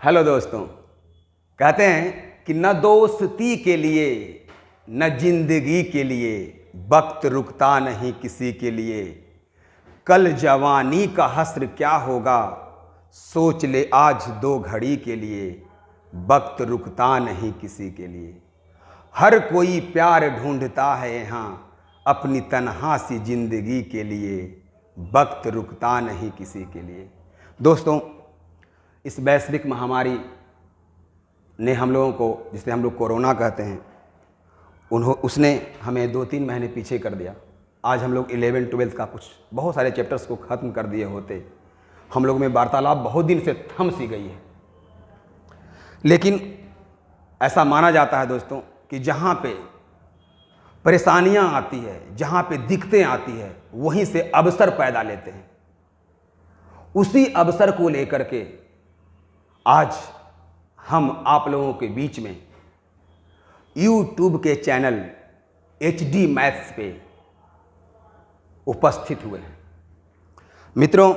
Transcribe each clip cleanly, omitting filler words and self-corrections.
Hello दोस्तों, कहते हैं कि न दोस्ती के लिए न जिंदगी के लिए वक्त रुकता नहीं किसी के लिए। कल जवानी का हस्र क्या होगा, सोच ले आज दो घड़ी के लिए। वक्त रुकता नहीं किसी के लिए। हर कोई प्यार ढूंढता है यहाँ अपनी तन्हा सी जिंदगी के लिए। वक्त रुकता नहीं किसी के लिए। दोस्तों, इस वैश्विक महामारी ने हम लोगों को, जिसे हम लोग कोरोना कहते हैं, उसने हमें 2-3 महीने पीछे कर दिया। आज हम लोग 11-12 का कुछ बहुत सारे चैप्टर्स को ख़त्म कर दिए होते। हम लोग में वार्तालाप बहुत दिन से थम सी गई है। लेकिन ऐसा माना जाता है दोस्तों कि जहाँ पे परेशानियाँ आती है, जहाँ पे दिक्कतें आती है, वहीं से अवसर पैदा लेते हैं। उसी अवसर को लेकर के आज हम आप लोगों के बीच में YouTube के चैनल HD मैथ्स पे उपस्थित हुए हैं। मित्रों,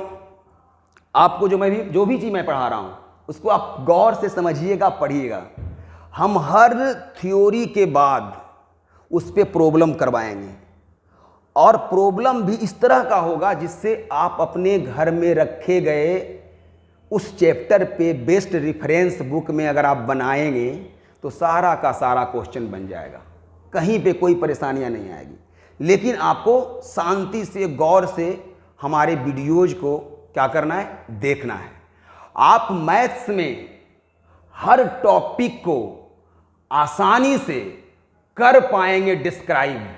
आपको जो भी चीज़ मैं पढ़ा रहा हूँ उसको आप गौर से समझिएगा, पढ़िएगा। हम हर थ्योरी के बाद उस पर प्रॉब्लम करवाएंगे और प्रॉब्लम भी इस तरह का होगा जिससे आप अपने घर में रखे गए उस चैप्टर पे बेस्ट रेफरेंस बुक में अगर आप बनाएंगे तो सारा का सारा क्वेश्चन बन जाएगा। कहीं पे कोई परेशानियां नहीं आएगी। लेकिन आपको शांति से, गौर से हमारे वीडियोज को क्या करना है, देखना है। आप मैथ्स में हर टॉपिक को आसानी से कर पाएंगे डिस्क्राइब।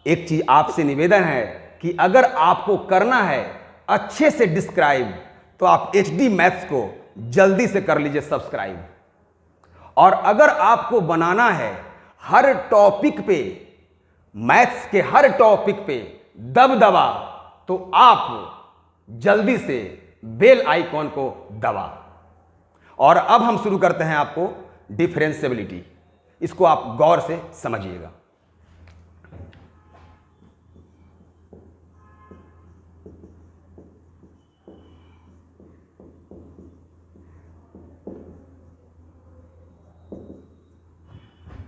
एक चीज आपसे निवेदन है कि अगर आपको करना है अच्छे से डिस्क्राइब तो आप HD मैथ्स को जल्दी से कर लीजिए सब्सक्राइब। और अगर आपको बनाना है हर टॉपिक पे, मैथ्स के हर टॉपिक पे दबदबा, तो आप जल्दी से बेल आइकॉन को दबा। और अब हम शुरू करते हैं आपको डिफरेंशिएबिलिटी। इसको आप गौर से समझिएगा।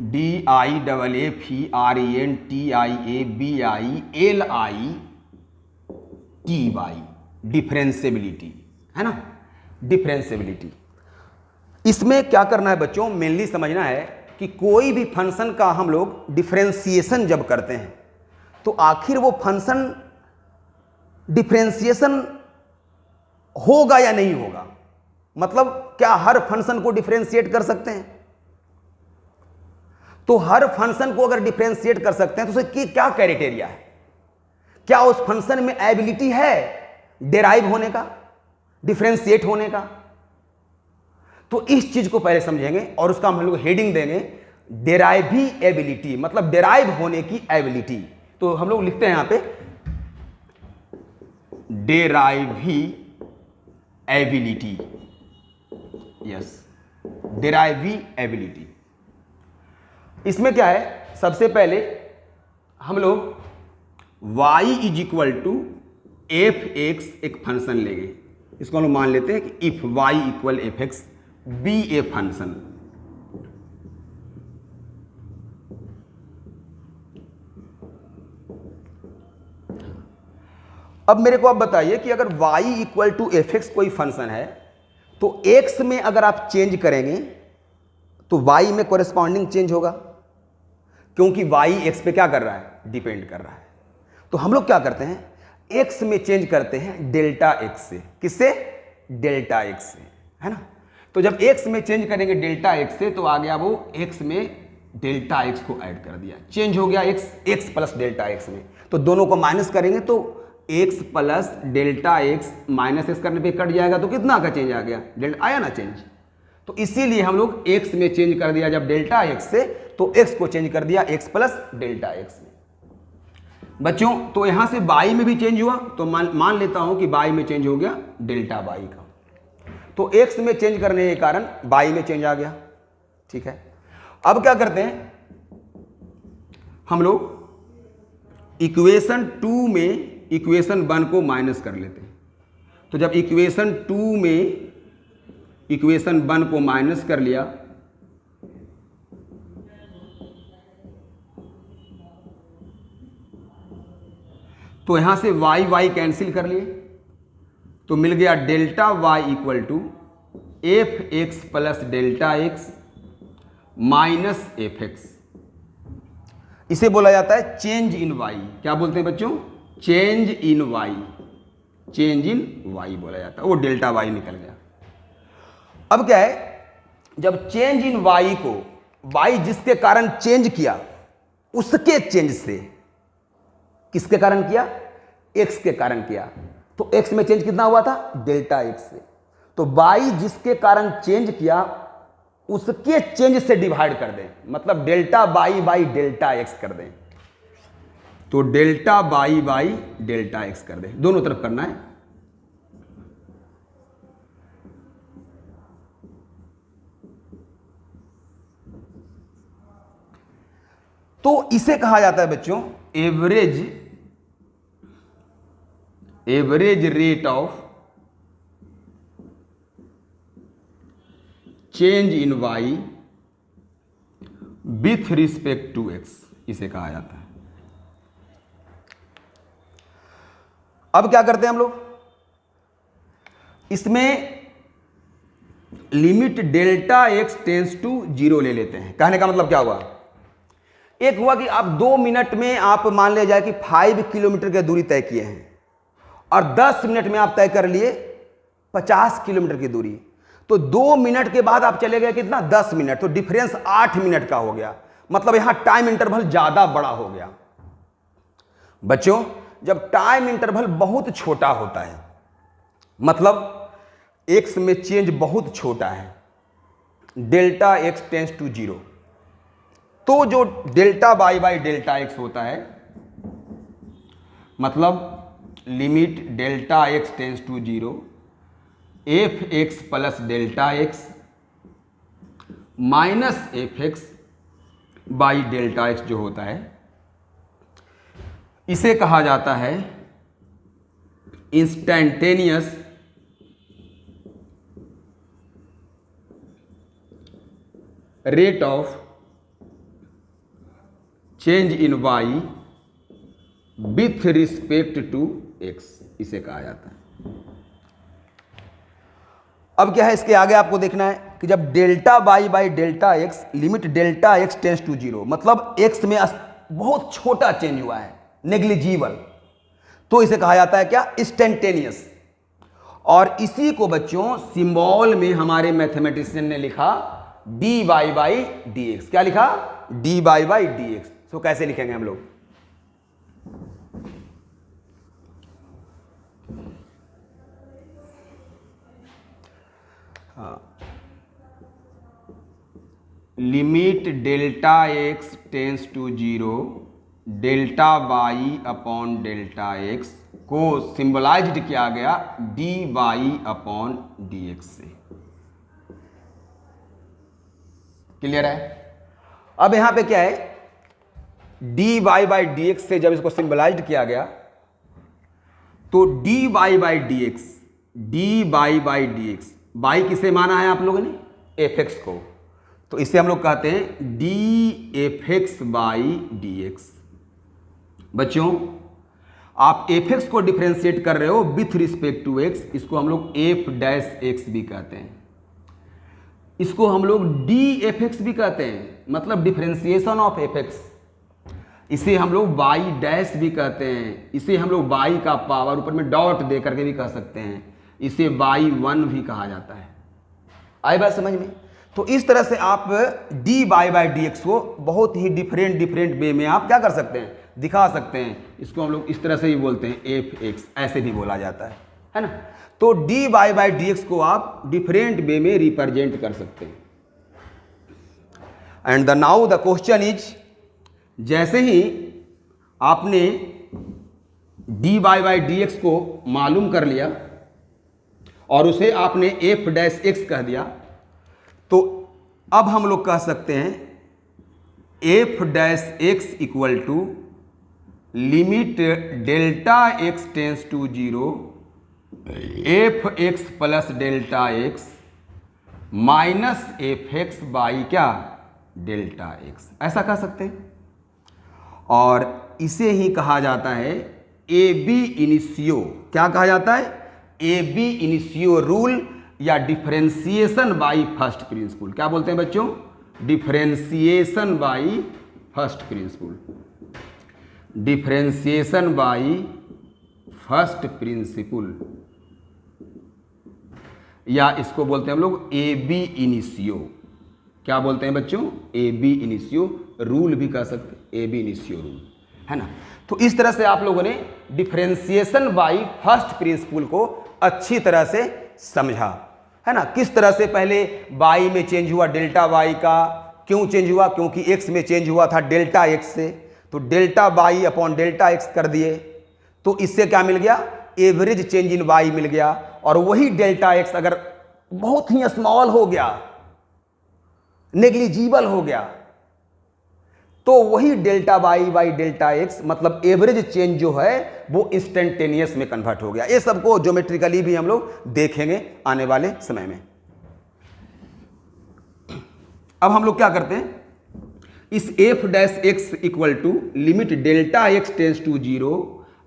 DIFFERENTIABILITY, डिफरेंशिएबिलिटी है ना। डिफरेंशिएबिलिटी, इसमें क्या करना है बच्चों, मेनली समझना है कि कोई भी फंक्शन का हम लोग डिफरेंशिएशन जब करते हैं तो आखिर वो फंक्शन डिफरेंशिएशन होगा या नहीं होगा। मतलब क्या हर फंक्शन को डिफरेंशिएट कर सकते हैं? तो हर फंक्शन को अगर डिफरेंशिएट कर सकते हैं तो उसके क्या क्राइटेरिया है? क्या उस फंक्शन में एबिलिटी है डेराइव होने का, डिफरेंशिएट होने का? तो इस चीज को पहले समझेंगे और उसका हम लोग हेडिंग देंगे डेराइविएबिलिटी, मतलब डेराइव होने की एबिलिटी। तो हम लोग लिखते हैं यहां पे डेराइविएबिलिटी। यस, डेराइविएबिलिटी। इसमें क्या है, सबसे पहले हम लोग y is equal to fx एक फंक्शन लेंगे। इसको हम लोग मान लेते हैं कि if y equal fx be a function. अब मेरे को आप बताइए कि अगर y इक्वल टू fx कोई फंक्शन है तो x में अगर आप चेंज करेंगे तो y में कोरेस्पॉन्डिंग चेंज होगा, क्योंकि y x पे क्या कर रहा है, डिपेंड कर रहा है। तो हम लोग क्या करते हैं, x में चेंज करते हैं डेल्टा x से। किससे? डेल्टा x से, है ना। तो जब x में चेंज करेंगे डेल्टा x से तो आ गया वो x में डेल्टा x को ऐड कर दिया, चेंज हो गया x प्लस डेल्टा x में। तो दोनों को माइनस करेंगे तो x plus delta x minus x करने पे कट जाएगा, तो कितना का चेंज आ गया, डेल्टा आया ना चेंज। तो इसीलिए हम लोग x में चेंज कर दिया जब डेल्टा x से, तो x को चेंज कर दिया x प्लस डेल्टा x में। बच्चों, तो यहां से y में भी चेंज हुआ, तो मान लेता हूं कि y में चेंज हो गया डेल्टा y का। तो x में चेंज करने के कारण y में चेंज आ गया। ठीक है, अब क्या करते हैं हम लोग, इक्वेशन 2 में इक्वेशन 1 को माइनस कर लेते हैं। तो जब इक्वेशन 2 में इक्वेशन 1 को माइनस कर लिया, तो यहां से वाई वाई कैंसिल कर लिए, तो मिल गया delta y equal to f x plus delta x minus F x. इसे बोला जाता है चेंज इन वाई। क्या बोलते हैं बच्चों? Change in y. Change in y बोला जाता है। वो डेल्टा वाई निकल गया। अब क्या है, जब चेंज इन वाई को वाई जिसके कारण चेंज किया उसके चेंज से, किसके कारण किया? एक्स के कारण किया, तो एक्स में चेंज कितना हुआ था? डेल्टा एक्स से। तो वाई जिसके कारण चेंज किया उसके चेंज से डिवाइड कर दें, मतलब delta y by delta x कर दें। तो delta y by delta x कर दें, दोनों तरफ करना है। तो इसे कहा जाता है बच्चों average rate of change in y with respect to x, इसे कहा जाता है। अब क्या करते हैं हम लोग, इसमें limit delta x tends to 0 ले लेते हैं। कहने का मतलब क्या हुआ? एक हुआ कि आप 2 मिनट में आप मान लिया जाए कि 5 किलोमीटर की दूरी तय किए हैं और 10 मिनट में आप तय कर लिए 50 किलोमीटर की दूरी, तो 2 मिनट के बाद आप चले गए कितना? 10 मिनट, तो डिफरेंस 8 मिनट का हो गया। मतलब यहां टाइम इंटरवल ज्यादा बड़ा हो गया। बच्चों, जब टाइम इंटरवल बहुत छोटा होता है, मतलब एक्स में चेंज बहुत छोटा है, डेल्टा एक्स टेंस टू 0, तो जो delta y by delta x होता है, मतलब limit delta x tends to 0 f x plus delta x minus F x by delta x जो होता है, इसे कहा जाता है instantaneous rate of change in y with respect to x, इसे कहा जाता है। अब क्या है, इसके आगे आपको देखना है कि जब delta y by delta x limit delta x tends to 0, मतलब एक्स में बहुत छोटा चेंज हुआ है, नेग्लिजिबल, तो इसे कहा जाता है क्या? इंस्टेंटेनियस। और इसी को बच्चों सिंबल में हमारे मैथमेटिशियन ने लिखा d y by d x. क्या लिखा? D y by d x. तो कैसे लिखेंगे हम लोग? Limit delta x tends to 0 delta y upon delta x को सिंबलाइज्ड किया गया d y upon d x से। क्लियर है? अब यहां पे क्या है, d y by d x से जब इसको सिंबलाइज्ड किया गया तो d y by d x, d y by d x, by किसे माना है आप लोगों ने? एफ एक्स को, तो इसे हम लोग कहते हैं D F x by d x. बच्चों, आप एफ एक्स को डिफ्रेंशिएट कर रहे हो विथ रिस्पेक्ट टू एक्स, इसको हम लोग एफ डैश एक्स भी कहते हैं, इसको हम लोग डी एफ एक्स भी कहते हैं, मतलब डिफ्रेंसिएशन ऑफ एफ एक्स। इसे हम लोग वाई डैश भी कहते हैं, इसे हम लोग वाई का पावर ऊपर में डॉट दे करके भी कह सकते हैं, इसे वाई 1 भी कहा जाता है। आई बात समझ में? तो इस तरह से आप d y by d x को बहुत ही डिफरेंट वे में आप क्या कर सकते हैं? दिखा सकते हैं। इसको हम लोग इस तरह से ही बोलते हैं एफ एक्स, ऐसे भी बोला जाता है ना? तो d y by d x को आप डिफरेंट वे में रिप्रेजेंट कर सकते हैं। And the now the question is, जैसे ही आपने d y by d x को मालूम कर लिया और उसे आपने एफ डैश एक्स कह दिया, तो अब हम लोग कह सकते हैं f dash x equal to limit delta x tends to 0 f x plus delta x minus F x by क्या, डेल्टा एक्स, ऐसा कह सकते हैं। और इसे ही कहा जाता है ए बी इनिशियो। क्या कहा जाता है? ए बी इनिशियो रूल या डिफरेंशिएशन बाई फर्स्ट प्रिंसिपल। क्या बोलते हैं बच्चों? Differentiation by first principal, differentiation by first principal, या इसको बोलते हैं हम लोग ए बी इनिशियो। क्या बोलते हैं बच्चों? ए बी इनिशियो रूल भी कह सकते हैं, ए बी इनिशियो रूल, है ना। तो इस तरह से आप लोगों ने डिफरेंशिएशन बाई फर्स्ट प्रिंसिपल को अच्छी तरह से समझा, है ना। किस तरह से पहले वाई में चेंज हुआ डेल्टा वाई का, क्यों चेंज हुआ? क्योंकि एक्स में चेंज हुआ था डेल्टा एक्स से, तो delta y upon delta x कर दिए, तो इससे क्या मिल गया? एवरेज चेंज इन वाई मिल गया। और वही डेल्टा एक्स अगर बहुत ही स्मॉल हो गया, नेग्लिजिबल हो गया, तो वही delta y by delta x मतलब एवरेज चेंज जो है वो इंस्टेंटेनियस में कन्वर्ट हो गया। ये सबको ज्योमेट्रिकली भी हम लोग देखेंगे आने वाले समय में। अब हम लोग क्या करते हैं, इस f dash x equal to limit delta x tends to zero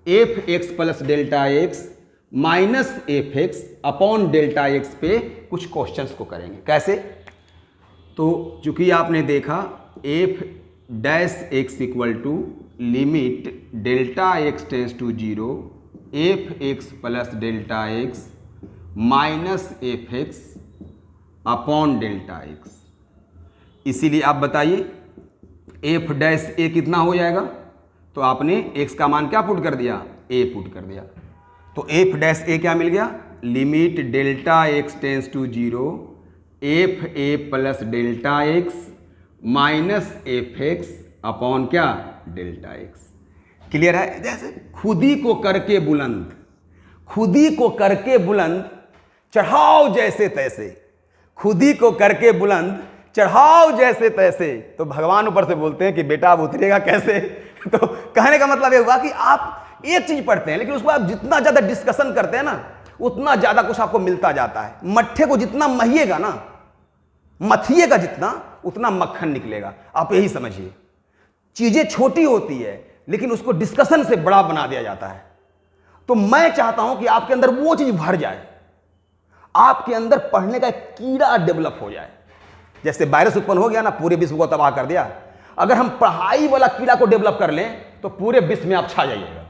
f x plus delta x minus F x upon delta x पे कुछ क्वेश्चंस को करेंगे। कैसे? तो चूंकि आपने देखा f dash x equal to limit delta x tends to zero f x plus delta x minus F x upon delta x. इसीलिए आप बताइए एफ डैश ए कितना हो जाएगा? तो आपने एक्स का मान क्या पुट कर दिया? ए पुट कर दिया। तो एफ डैश ए क्या मिल गया? Limit delta x tends to zero F A plus delta x minus F x upon क्या, डेल्टा एक्स। क्लियर है? जैसे खुदी को करके बुलंद, खुदी को करके बुलंद चढ़ाओ जैसे तैसे, खुदी को करके बुलंद चढ़ाओ जैसे तैसे। तो भगवान ऊपर से बोलते हैं कि बेटा अब उतरेगा कैसे? तो कहने का मतलब ये हुआ कि आप एक चीज पढ़ते हैं लेकिन उसको आप जितना ज्यादा डिस्कशन करते हैं ना उतना ज्यादा कुछ आपको मिलता जाता है। मट्ठे को जितना महिएगा ना, मथिएगा जितना, उतना मक्खन निकलेगा। आप यही समझिए, चीजें छोटी होती है लेकिन उसको डिस्कशन से बड़ा बना दिया जाता है। तो मैं चाहता हूं कि आपके अंदर वो चीज भर जाए, आपके अंदर पढ़ने का एक कीड़ा डेवलप हो जाए। जैसे वायरस उत्पन्न हो गया ना, पूरे विश्व को तबाह कर दिया। अगर हम पढ़ाई वाला कीड़ा को डेवलप कर लें तो पूरे विश्व में आप छा जाइएगा।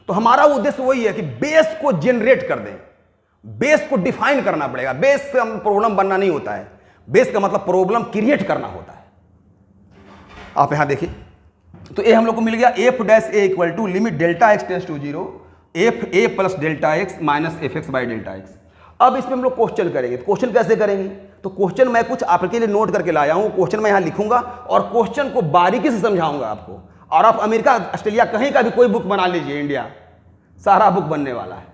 तो हमारा उद्देश्य वही है कि बेस को जनरेट कर दें, बेस को डिफाइन करना पड़ेगा। बेस से हम प्रॉब्लम बनना नहीं होता है, बेस का मतलब प्रॉब्लम क्रिएट करना होता है। आप यहां देखिए, तो ए हम लोग को मिल गया f dash A equal to limit delta x tends to zero F A plus delta x minus F x by delta x. अब इसमें हम लोग क्वेश्चन करेंगे। तो क्वेश्चन कैसे करेंगे? तो क्वेश्चन मैं कुछ आपके लिए नोट करके लाया हूं, क्वेश्चन मैं यहां लिखूंगा और क्वेश्चन को बारीकी से समझाऊंगा आपको। और आप अमेरिका, ऑस्ट्रेलिया, कहीं का भी कोई बुक बना लीजिए, इंडिया सारा बुक बनने वाला है,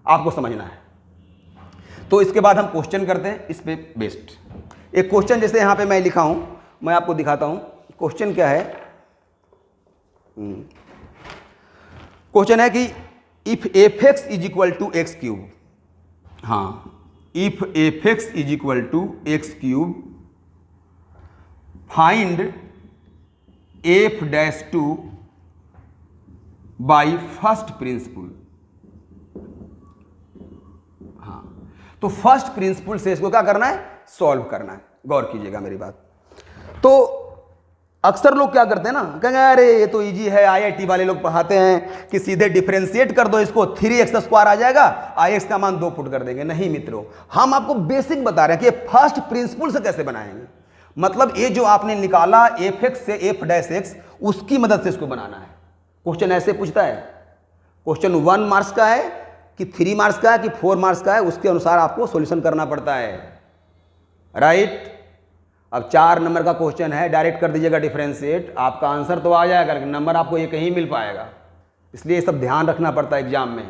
आपको समझना है। तो इसके बाद हम क्वेश्चन करते हैं इस पे बेस्ड। एक क्वेश्चन जैसे यहां पे मैं लिखा हूं, मैं आपको दिखाता हूं। क्वेश्चन क्या है? क्वेश्चन है कि if f x is equal to x cube, हाँ, if f x is equal to x cube find f dash two by first principle. हाँ, तो फर्स्ट प्रिंसिपल से इसको क्या करना है? सॉल्व करना है। गौर कीजिएगा मेरी बात। तो अक्सर लोग क्या करते हैं ना, कहेंगे अरे ये तो इजी है, आईआईटी वाले लोग पढ़ाते हैं कि सीधे डिफरेंशिएट कर दो इसको, 3x² आ जाएगा, आईएक्स का मान 2 पुट कर देंगे। नहीं मित्रों, हम आपको बेसिक बता रहे हैं कि फर्स्ट प्रिंसिपल से कैसे बनाएंगे। मतलब ये जो आपने निकाला एफ एक्स से एफ डैश एक्स, उसकी मदद से इसको बनाना है। क्वेश्चन ऐसे पूछता है, क्वेश्चन 1 मार्क्स का है कि 3 मार्क्स का है कि 4 मार्क्स का है, उसके अनुसार आपको सॉल्यूशन करना पड़ता है, राइट। अब 4 नंबर का क्वेश्चन है, डायरेक्ट कर दीजिएगा डिफरेंशिएट, आपका आंसर तो आ जाएगा लेकिन नंबर आपको एक ही मिल पाएगा। इसलिए ये सब ध्यान रखना पड़ता है एग्जाम में।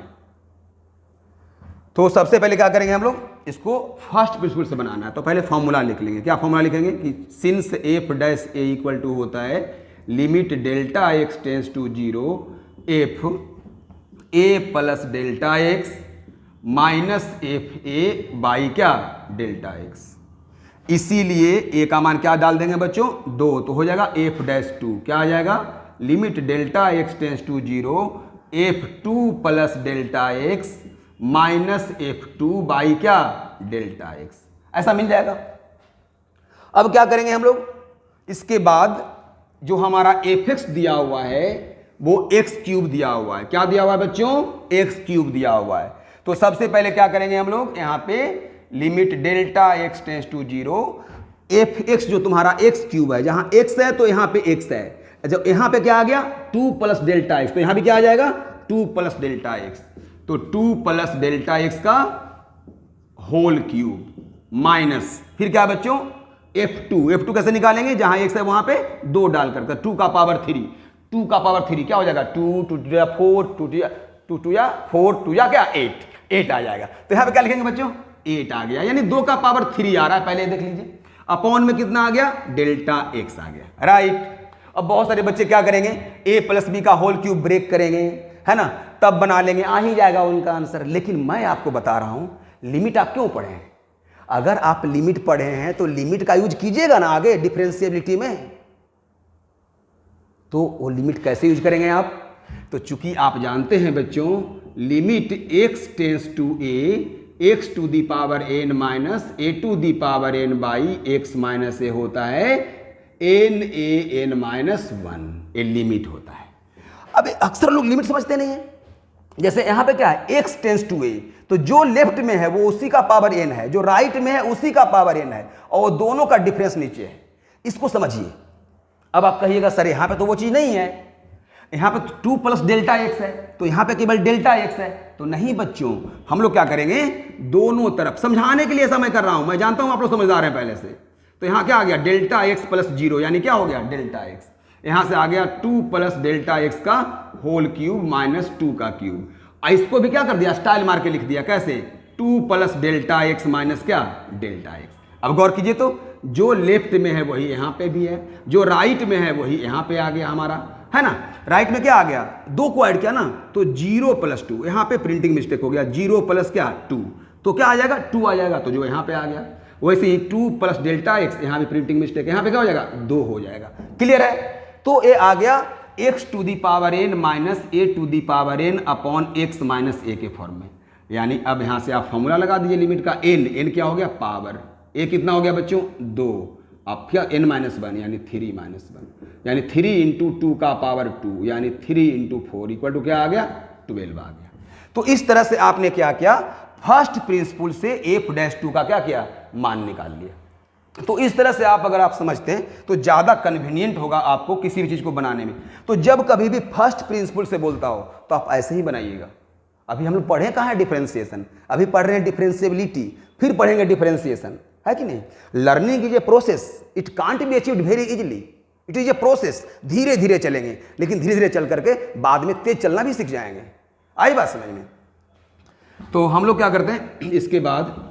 तो सबसे पहले क्या करेंगे हम लोग, इसको फर्स्ट प्रिंसिपल से बनाना है। तो पहले फॉर्मूला लिख लेंगे। क्या फॉर्मूला लिखेंगे कि since F dash A equal to होता है limit delta x tends to zero F A plus delta x minus F A by क्या, डेल्टा एक्स। इसीलिए ए का मान क्या डाल देंगे बच्चों 2, तो हो जाएगा एफ डैश टू, क्या आ जाएगा limit delta x tends to 0 F2 plus delta x minus F2 by क्या डेल्टा एक्स, ऐसा मिल जाएगा। अब क्या करेंगे हम लोग, इसके बाद जो हमारा fx दिया हुआ है वो x क्यूब दिया हुआ है, क्या दिया हुआ है बच्चों x क्यूब दिया हुआ है। तो सबसे पहले क्या करेंगे हम लोग, यहाँ पे limit delta x tends to 0 fx जो तुम्हारा x क्यूब है, जहां x है तो यहाँ पे x है, जब यहाँ पे क्या आ गया 2 प्लस डेल्टा एक्स, तो यहाँ भी क्या आ जाएगा 2 प्लस डेल्टा एक्स, तो 2 प्लस डेल्टा एक्स का होल क्यूब माइनस फिर क्या बच्चों F2 कैसे निकालेंगे, जहां x है वहां पे 2 डाल करके 2 का पावर 3, 2 का पावर 3 क्या हो जाएगा 2 2 या 4 2 या 4 2 या क्या 8 आ जाएगा। तो यहाँ पे क्या लिखेंगे बच्चों 8 आ गया, यानी 2 का पावर 3 आ रहा है, पहले देख लीजिए अपॉन में कितना आ गया डेल्टा एक्स आ गया, राइट। अब बहुत सारे बच्चे क्या करेंगे a प्लस बी का होल क्यूब ब्रेक करेंगे, है ना, तब बना लेंगे, आ ही जाएगा उनका आंसर। लेकिन मैं आपको बता रहा हूं लिमिट आप क्यों पढ़े हैं, अगर आप लिमिट पढ़े हैं तो लिमिट का यूज कीजिएगा ना आगे डिफरेंशिएबिलिटी में, तो वो लिमिट कैसे यूज करेंगे आप, तो चूंकि आप जानते हैं बच्चों limit x tends to a x to the power n minus a to the power n by x minus a होता है n माइनस 1, ये लिमिट होता है। अब अक्सर लोग लिमिट समझते नहीं है, जैसे यहां पे क्या है x टेंस टू a, तो जो लेफ्ट में है वो उसी का पावर n है, जो राइट में है उसी का पावर n है, और दोनों का डिफरेंस नीचे है, इसको समझिए। अब आप कहिएगा सर यहां पे तो वो चीज नहीं है, यहां पे 2 प्लस डेल्टा एक्स है, तो यहां पे केवल डेल्टा एक्स है, तो नहीं बच्चों हम लोग क्या करेंगे दोनों तरफ, समझाने के लिए ऐसा मैं कर रहा हूं, मैं जानता हूं आप लोग समझदार हैं पहले से। तो यहां क्या आ गया डेल्टा एक्स प्लस 0, यानी क्या हो गया डेल्टा एक्स, यहां से आ गया 2 प्लस डेल्टा एक्स का होल क्यूब माइनस 2 का क्यूब, इसको भी क्या कर दिया स्टाइल मार के लिख दिया, कैसे 2 प्लस डेल्टा एक्स माइनस क्या डेल्टा एक्स। अब गौर कीजिए तो जो लेफ्ट में है वही यहाँ पे भी है, जो राइट में है वही यहाँ पे आ गया हमारा, है ना। राइट में क्या आ गया 2 को ऐड किया ना, तो 0 प्लस 2, यहाँ पे प्रिंटिंग मिस्टेक हो गया, 0 प्लस क्या 2, तो क्या आ जाएगा 2 आ जाएगा, तो जो यहाँ पे आ गया। वैसे ही 2 प्लस डेल्टा एक्स, यहाँ पे प्रिंटिंग मिस्टेक, यहाँ पे क्या हो जाएगा 2 हो जाएगा, क्लियर है। तो ये आ गया x to the power n minus a to the power n upon x minus a के फॉर्म में, यानी अब यहाँ से आप फॉर्मूला लगा दीजिए लिमिट का n क्या हो गया पावर, a कितना हो गया बच्चों 2, अब क्या n माइनस 1 यानी 3 माइनस 1, यानी 3 इंटू 2 का पावर 2 यानी 3 इंटू 4 इक्वल टू क्या आ गया 12 आ गया। तो इस तरह से आपने क्या किया फर्स्ट प्रिंसिपल से f-2 का क्या किया मान निकाल लिया। तो इस तरह से आप अगर आप समझते हैं तो ज़्यादा कन्वीनियंट होगा आपको किसी भी चीज़ को बनाने में। तो जब कभी भी फर्स्ट प्रिंसिपल से बोलता हो तो आप ऐसे ही बनाइएगा। अभी हम लोग पढ़े कहाँ है डिफरेंशिएशन, अभी पढ़ रहे हैं डिफरेंशिएबिलिटी, फिर पढ़ेंगे डिफरेंशिएशन, है कि नहीं। Learning is a process, it can't be achieved very easily, it is a process. धीरे धीरे चलेंगे, लेकिन धीरे धीरे चल करके बाद में तेज चलना भी सीख जाएंगे। आई बात समझ में। तो हम लोग क्या करते हैं इसके बाद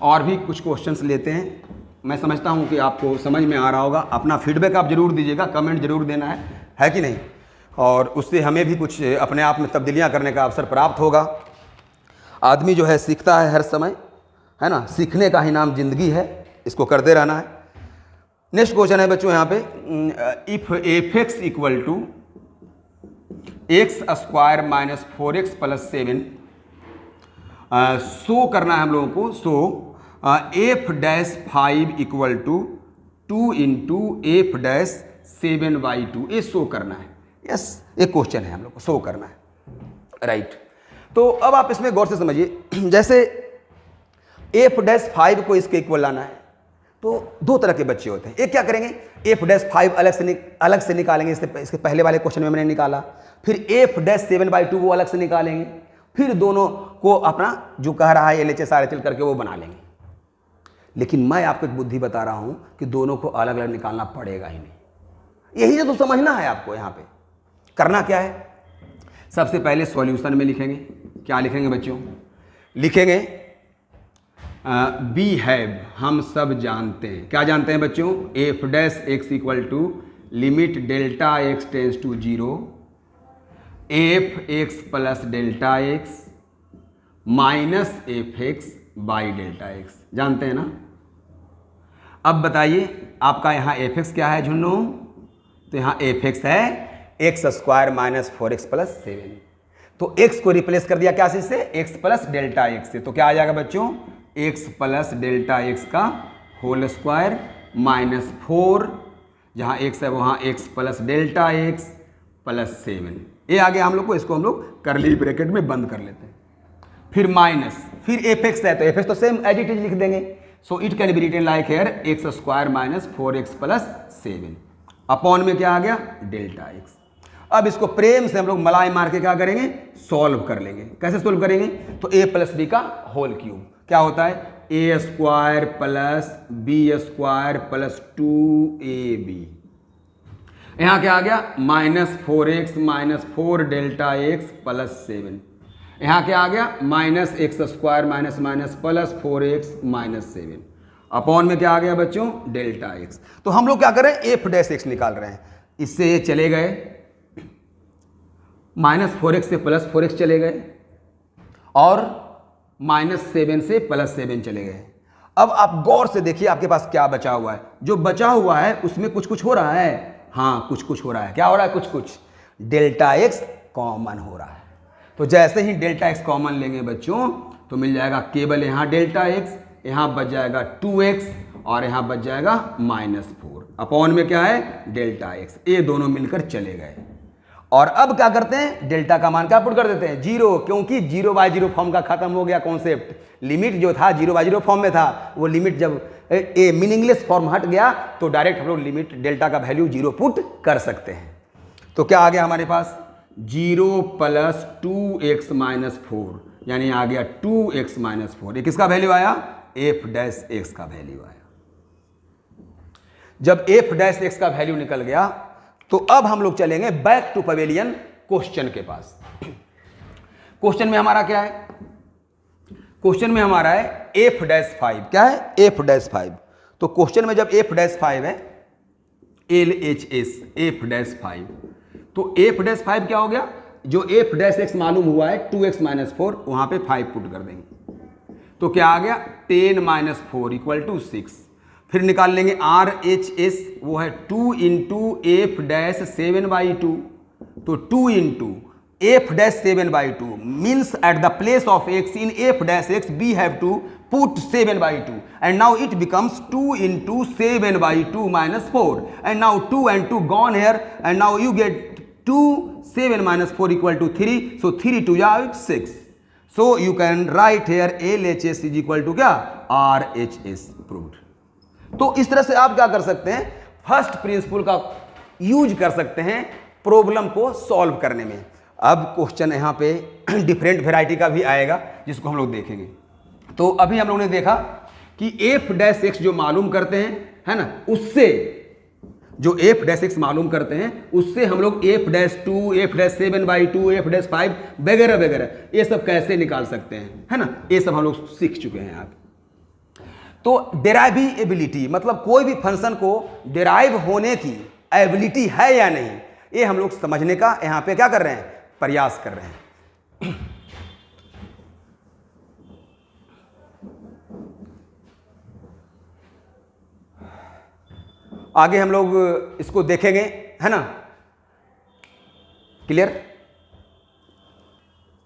और भी कुछ क्वेश्चंस लेते हैं। मैं समझता हूं कि आपको समझ में आ रहा होगा। अपना फीडबैक आप जरूर दीजिएगा, कमेंट जरूर देना है कि नहीं, और उससे हमें भी कुछ अपने आप में तब्दीलियां करने का अवसर प्राप्त होगा। आदमी जो है सीखता है हर समय, है ना, सीखने का ही नाम जिंदगी है, इसको करते रहना है। नेक्स्ट क्वेश्चन है बच्चों यहाँ पे, if f(x) equal to x² minus 4x plus 7, show करना है हम लोगों को। सो f'5 equal to 2 into f'7/2, ये शो करना है। यस, एक क्वेश्चन है हम लोग को शो करना है, राइट। तो अब आप इसमें गौर से समझिए, जैसे f'5 को इसके इक्वल लाना है तो दो तरह के बच्चे होते हैं। एक क्या करेंगे f'5 अलग से निकालेंगे, इसके पहले वाले क्वेश्चन में मैंने निकाला, फिर f'7/2 वो अलग से निकालेंगे, फिर दोनों को अपना जो कह रहा है LHS RHS करके वो बना लेंगे। लेकिन मैं आपको एक बुद्धि बता रहा हूं कि दोनों को अलग अलग निकालना पड़ेगा ही नहीं। यही तो समझना है आपको। यहां पे करना क्या है, सबसे पहले सॉल्यूशन में लिखेंगे। क्या लिखेंगे बच्चों, लिखेंगे बी हैव, हम सब जानते हैं। क्या जानते हैं बच्चों, f' equal to limit delta x tends to 0 f(x) plus delta x minus F x by delta X, जानते हैं ना। अब बताइए आपका यहाँ एफ एक्स क्या है झुन्नू, तो यहाँ एफ एक्स है x square minus 4x plus 7। तो x को रिप्लेस कर दिया क्या से, x प्लस डेल्टा एक्स से, तो क्या आ जाएगा बच्चों, x प्लस डेल्टा एक्स का होल स्क्वायर माइनस 4, जहाँ x है वहाँ x plus delta X plus 7। ये आ गया हम लोग को, इसको हम लोग करली ब्रैकेट में बंद कर लेते हैं। फिर माइनस, फिर एफ एक्स है तो एफ एक्स तो सेम एज इट इज लिख देंगे। So it can be written like here X square minus 4x plus 7 upon में क्या आ गया, डेल्टा एक्स। अब इसको प्रेम से हम लोग मलाई मार के क्या करेंगे, सॉल्व कर लेंगे। कैसे सॉल्व करेंगे, तो a प्लस बी का होल क्यूब क्या होता है, a square plus B square plus 2ab। यहाँ क्या आ गया, minus 4x minus 4 delta X plus 7। यहाँ क्या आ गया, minus X square minus minus plus 4x minus 7 upon में क्या आ गया बच्चों, डेल्टा एक्स। तो हम लोग क्या कर रहे हैं, एफ डैश एक्स निकाल रहे हैं। इससे ये चले गए, माइनस 4x से प्लस 4x चले गए और माइनस 7 से प्लस 7 चले गए। अब आप गौर से देखिए आपके पास क्या बचा हुआ है, जो बचा हुआ है उसमें कुछ कुछ हो रहा है, हाँ कुछ कुछ हो रहा है। क्या हो रहा है, कुछ कुछ, डेल्टा एक्स कॉमन हो रहा है। तो जैसे ही डेल्टा एक्स कॉमन लेंगे बच्चों तो मिल जाएगा केवल यहाँ डेल्टा एक्स, यहाँ बच जाएगा 2x और यहाँ बच जाएगा माइनस 4 अपॉन में क्या है, डेल्टा एक्स। ये दोनों मिलकर चले गए और अब क्या करते हैं, डेल्टा का मान क्या पुट कर देते हैं, 0, क्योंकि 0/0 फॉर्म का खत्म हो गया कॉन्सेप्ट। लिमिट जो था 0/0 फॉर्म में था, वो लिमिट जब ए मीनिंगलेस फॉर्म हट गया तो डायरेक्ट हम लोग लिमिट डेल्टा का वैल्यू 0 पुट कर सकते हैं। तो क्या आ गया हमारे पास, 0 प्लस 2x माइनस 4, यानी आ गया 2x माइनस 4। ये किसका वैल्यू आया, एफ डैश एक्स का वैल्यू आया। जब एफ डैश एक्स का वैल्यू निकल गया तो अब हम लोग चलेंगे बैक टू पवेलियन क्वेश्चन के पास। क्वेश्चन में हमारा क्या है, क्वेश्चन में हमारा है एफ डैश 5। क्या है, एफ डैश 5। तो क्वेश्चन में जब एफ डैश 5 है, LHS एफ डैश 5, तो एफ डैश 5 क्या हो गया, जो एफ डैश एक्स मालूम हुआ है 2x माइनस 4, वहां पे 5 पुट कर देंगे तो क्या आ गया, 10 माइनस 4 इक्वल टू 6। फिर निकाल लेंगे RHS, वो है 2 इंटू एफ डैश 7/2। तो 2 into F dash 7/2 means at the place of x in F dash x we have to put 7/2 and now it becomes 2 into 7/2 minus 4 and now 2 and 2 gone here and now you get 2, 7 minus 4 equal to 3, so 3 2 are 6. So you can write here LHS is equal to क्या, RHS proved। तो इस तरह से आप क्या कर सकते हैं, फर्स्ट प्रिंसिपल का यूज कर सकते हैं प्रॉब्लम को सॉल्व करने में। अब क्वेश्चन यहाँ पे डिफरेंट वेराइटी का भी आएगा जिसको हम लोग देखेंगे। तो अभी हम लोगों ने देखा कि एफ डैश एक्स जो मालूम करते हैं, है ना, उससे जो एफ डैश एक्स मालूम करते हैं उससे हम लोग F dash 2, F dash 7/2, F dash 5 वगैरह वगैरह ये सब कैसे निकाल सकते हैं, है ना, ये सब हम लोग सीख चुके हैं आप। तो डेराइवेबिलिटी मतलब कोई भी फंक्शन को डेराइव होने की एबिलिटी है या नहीं, ये हम लोग समझने का यहाँ पे क्या कर रहे हैं, प्रयास कर रहे हैं। आगे हम लोग इसको देखेंगे, है ना, क्लियर।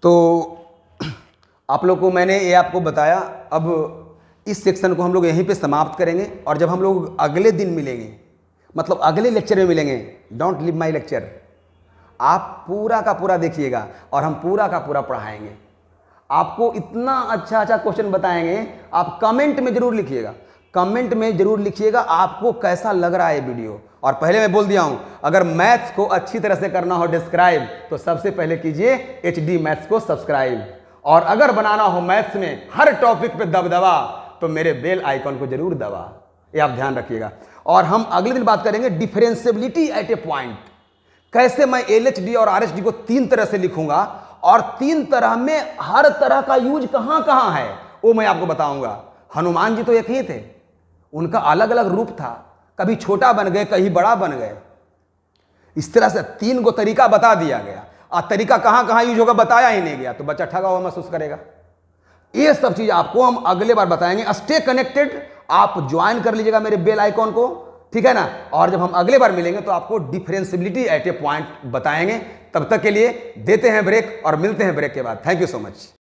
तो आप लोग को मैंने ये आपको बताया। अब इस सेक्शन को हम लोग यहीं पे समाप्त करेंगे और जब हम लोग अगले दिन मिलेंगे, मतलब अगले लेक्चर में मिलेंगे, डोंट लीव माय लेक्चर, आप पूरा का पूरा देखिएगा और हम पूरा का पूरा पढ़ाएंगे। आपको इतना अच्छा अच्छा क्वेश्चन बताएंगे, आप कमेंट में जरूर लिखिएगा, कमेंट में जरूर लिखिएगा आपको कैसा लग रहा है वीडियो। और पहले मैं बोल दिया हूं, अगर मैथ्स को अच्छी तरह से करना हो डिस्क्राइब तो सबसे पहले कीजिए HD मैथ्स को सब्सक्राइब, और अगर बनाना हो मैथ्स में हर टॉपिक पे दबदबा तो मेरे बेल आइकॉन को जरूर दबा, ये आप ध्यान रखिएगा। और हम अगले दिन बात करेंगे डिफरेंशिएबिलिटी एट ए पॉइंट, कैसे मैं LHD और RHD को 3 तरह से लिखूंगा और 3 तरह में हर तरह का यूज कहां कहां है वो मैं आपको बताऊंगा। हनुमान जी तो एक ही थे, उनका अलग अलग रूप था, कभी छोटा बन गए कहीं बड़ा बन गए। इस तरह से 3 गो तरीका बता दिया गया और तरीका कहां कहां यूज होगा बताया ही नहीं गया, तो बच्चा ठगा हुआ महसूस करेगा। ये सब चीज़ आपको हम अगले बार बताएंगे। स्टे कनेक्टेड, आप ज्वाइन कर लीजिएगा मेरे बेल आइकॉन को, ठीक है ना। और जब हम अगले बार मिलेंगे तो आपको डिफरेंशियबिलिटी एट ए पॉइंट बताएंगे। तब तक के लिए देते हैं ब्रेक और मिलते हैं ब्रेक के बाद। Thank you so much.